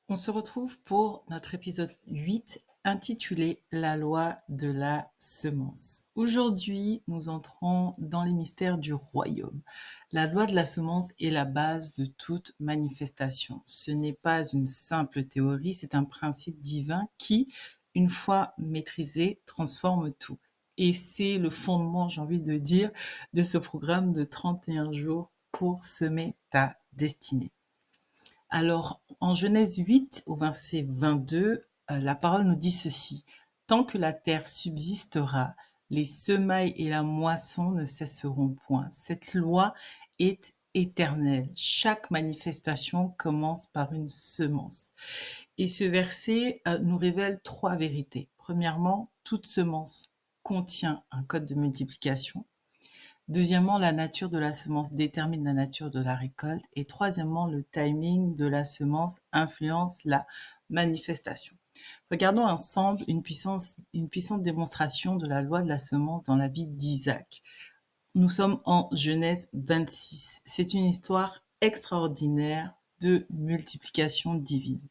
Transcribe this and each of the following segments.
On se retrouve pour notre épisode 8 intitulé La loi de la semence. Aujourd'hui, nous entrons dans les mystères du royaume. La loi de la semence est la base de toute manifestation. Ce n'est pas une simple théorie, c'est un principe divin qui, une fois maîtrisé, transforme tout. Et c'est le fondement, j'ai envie de dire, de ce programme de 31 jours pour semer ta destinée. Alors, en Genèse 8, au verset 22, la parole nous dit ceci. Tant que la terre subsistera, les semailles et la moisson ne cesseront point. Cette loi est éternelle. Chaque manifestation commence par une semence. Et ce verset nous révèle trois vérités. Premièrement, toute semence contient un code de multiplication. Deuxièmement, la nature de la semence détermine la nature de la récolte. Et troisièmement, le timing de la semence influence la manifestation. Regardons ensemble une puissante démonstration de la loi de la semence dans la vie d'Isaac. Nous sommes en Genèse 26. C'est une histoire extraordinaire de multiplication divine.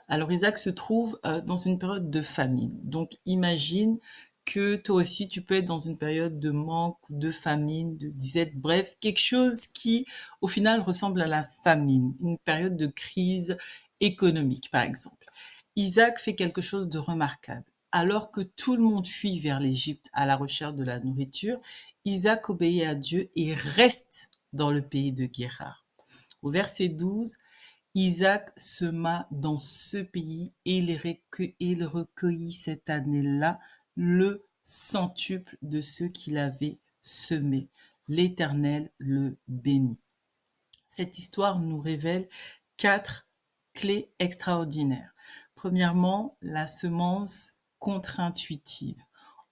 Alors Isaac se trouve dans une période de famine. Donc imagine que toi aussi tu peux être dans une période de manque, de famine, de disette, bref, quelque chose qui au final ressemble à la famine, une période de crise économique par exemple. Isaac fait quelque chose de remarquable. Alors que tout le monde fuit vers l'Égypte à la recherche de la nourriture, Isaac obéit à Dieu et reste dans le pays de Guérar. Au verset 12, Isaac sema dans ce pays et il recueillit cette année-là le centuple de ce qu'il avait semé. L'Éternel le bénit. Cette histoire nous révèle 4 clés extraordinaires. Premièrement, la semence contre-intuitive.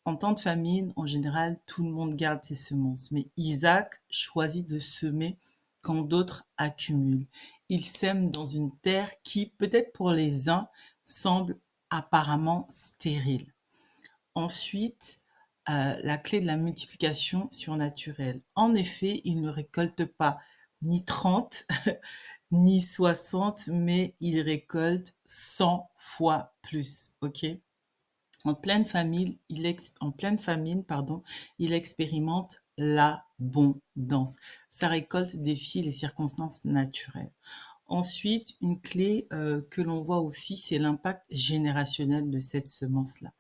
En temps de famine, en général, tout le monde garde ses semences, mais Isaac choisit de semer quand d'autres accumulent. Il sème dans une terre qui, peut-être pour les uns, semble apparemment stérile. Ensuite, la clé de la multiplication surnaturelle. En effet, il ne récolte pas ni 30, ni 60, mais il récolte 100 fois plus. Ok? En pleine famine, il expérimente l'abondance. Sa récolte défie les circonstances naturelles. Ensuite, une clé que l'on voit aussi, c'est l'impact générationnel de cette semence-là.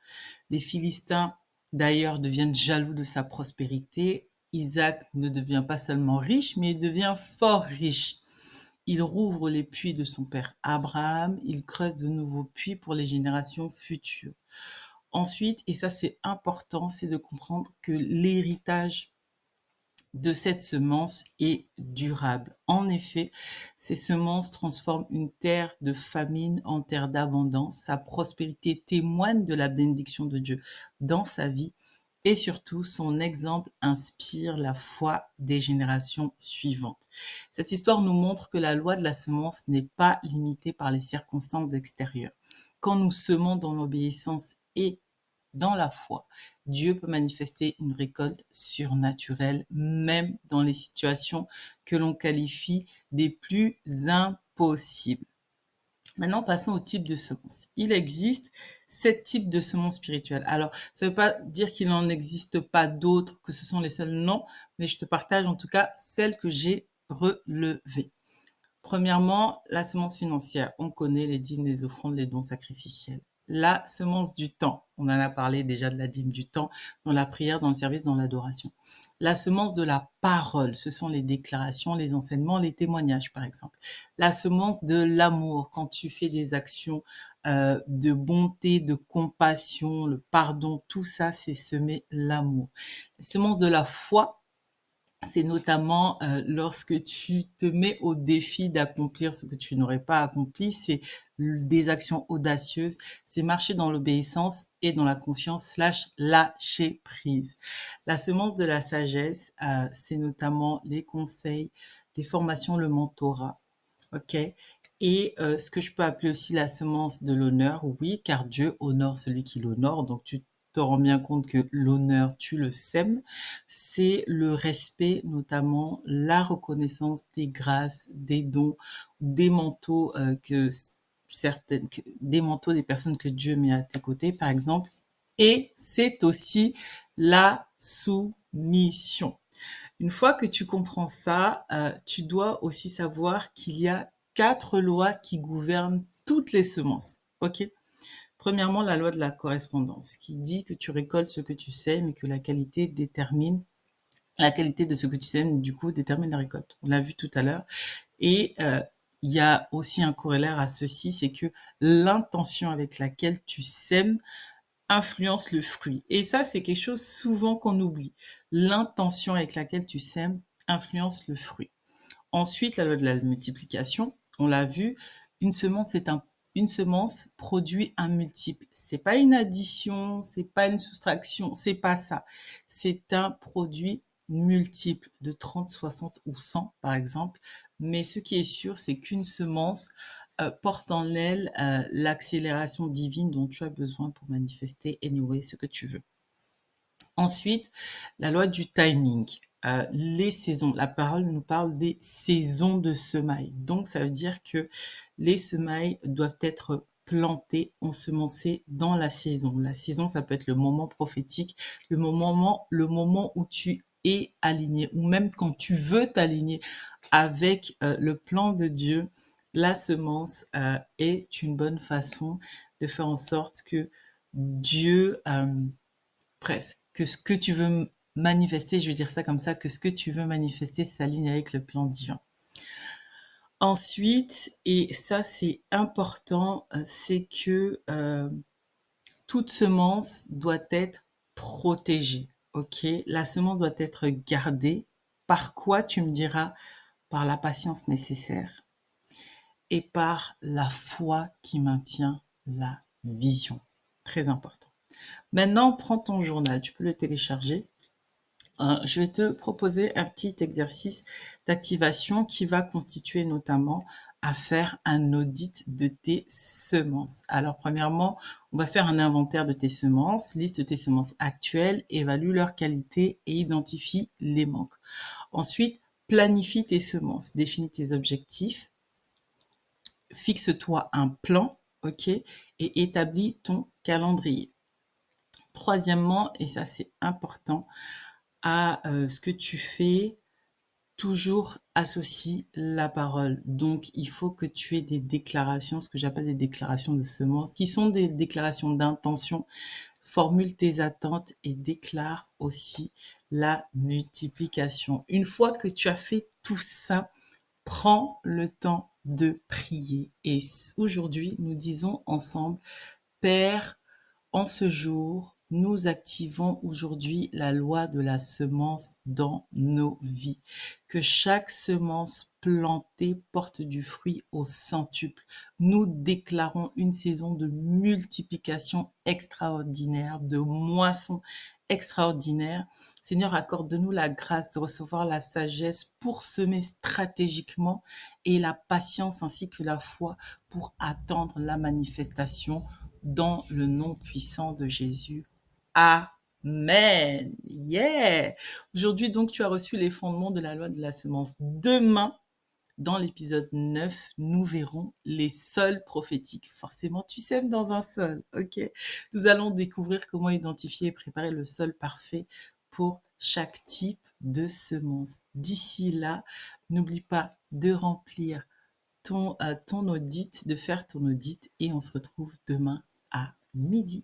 Les Philistins, d'ailleurs, deviennent jaloux de sa prospérité. Isaac ne devient pas seulement riche, mais il devient fort riche. Il rouvre les puits de son père Abraham, il creuse de nouveaux puits pour les générations futures. Ensuite, et ça c'est important, c'est de comprendre que l'héritage de cette semence est durable. En effet, ces semences transforment une terre de famine en terre d'abondance. Sa prospérité témoigne de la bénédiction de Dieu dans sa vie et surtout son exemple inspire la foi des générations suivantes. Cette histoire nous montre que la loi de la semence n'est pas limitée par les circonstances extérieures. Quand nous semons dans l'obéissance et dans la foi, Dieu peut manifester une récolte surnaturelle, même dans les situations que l'on qualifie des plus impossibles. Maintenant, passons au type de semences. Il existe 7 types de semences spirituelles. Alors, ça ne veut pas dire qu'il n'en existe pas d'autres, que ce sont les seuls, non, mais je te partage en tout cas celles que j'ai relevées. Premièrement, la semence financière. On connaît les dîmes, les offrandes, les dons sacrificiels. La semence du temps. On en a parlé déjà de la dîme du temps dans la prière, dans le service, dans l'adoration. La semence de la parole. Ce sont les déclarations, les enseignements, les témoignages, par exemple. La semence de l'amour. Quand tu fais des actions de bonté, de compassion, le pardon, tout ça, c'est semer l'amour. La semence de la foi, c'est notamment lorsque tu te mets au défi d'accomplir ce que tu n'aurais pas accompli, c'est des actions audacieuses, c'est marcher dans l'obéissance et dans la confiance slash lâcher prise. La semence de la sagesse, c'est notamment les conseils, les formations, le mentorat, ok? Et ce que je peux appeler aussi la semence de l'honneur, oui, car Dieu honore celui qui l'honore, donc tu te rends bien compte que l'honneur, tu le sèmes. C'est le respect, notamment la reconnaissance des grâces, des dons, des manteaux des manteaux des personnes que Dieu met à tes côtés, par exemple. Et c'est aussi la soumission. Une fois que tu comprends ça, tu dois aussi savoir qu'il y a 4 lois qui gouvernent toutes les semences. Ok? Premièrement, la loi de la correspondance, qui dit que tu récoltes ce que tu sèmes et que la qualité de ce que tu sèmes, du coup, détermine la récolte. On l'a vu tout à l'heure. Et il y a aussi un corollaire à ceci, c'est que l'intention avec laquelle tu sèmes influence le fruit. Et ça, c'est quelque chose souvent qu'on oublie. L'intention avec laquelle tu sèmes influence le fruit. Ensuite, la loi de la multiplication, on l'a vu, une semence une semence produit un multiple. C'est pas une addition, c'est pas une soustraction, c'est pas ça. C'est un produit multiple de 30, 60 ou 100 par exemple. Mais ce qui est sûr, c'est qu'une semence porte en elle l'accélération divine dont tu as besoin pour manifester anyway ce que tu veux. Ensuite, la loi du timing. Les saisons. La parole nous parle des saisons de semailles. Donc, ça veut dire que les semailles doivent être plantées, ensemencées dans la saison. La saison, ça peut être le moment prophétique, le moment où tu es aligné, ou même quand tu veux t'aligner avec le plan de Dieu. La semence est une bonne façon de faire en sorte que Dieu bref, que ce que tu veux manifester, je vais dire ça comme ça, que ce que tu veux manifester s'aligne avec le plan divin. Ensuite, et ça c'est important, c'est que toute semence doit être protégée. Ok, la semence doit être gardée. Par quoi, tu me diras? Par la patience nécessaire et par la foi qui maintient la vision. Très important. Maintenant, prends ton journal, tu peux le télécharger. Je vais te proposer un petit exercice d'activation qui va constituer notamment à faire un audit de tes semences. Alors, premièrement, on va faire un inventaire de tes semences, liste tes semences actuelles, évalue leur qualité et identifie les manques. Ensuite, planifie tes semences, définis tes objectifs, fixe-toi un plan, ok, et établis ton calendrier. Troisièmement, et ça c'est important, à ce que tu fais, toujours associe la parole. Donc, il faut que tu aies des déclarations, ce que j'appelle des déclarations de semences, qui sont des déclarations d'intention. Formule tes attentes et déclare aussi la multiplication. Une fois que tu as fait tout ça, prends le temps de prier. Et aujourd'hui, nous disons ensemble, Père, en ce jour, nous activons aujourd'hui la loi de la semence dans nos vies. Que chaque semence plantée porte du fruit au centuple. Nous déclarons une saison de multiplication extraordinaire, de moisson extraordinaire. Seigneur, accorde-nous la grâce de recevoir la sagesse pour semer stratégiquement et la patience ainsi que la foi pour attendre la manifestation dans le nom puissant de Jésus. Amen. Yeah. Aujourd'hui, donc, tu as reçu les fondements de la loi de la semence. Demain, dans l'épisode 9, nous verrons les sols prophétiques. Forcément, tu sèmes dans un sol, ok? Nous allons découvrir comment identifier et préparer le sol parfait pour chaque type de semence. D'ici là, n'oublie pas de remplir ton audit, de faire ton audit et on se retrouve demain à midi.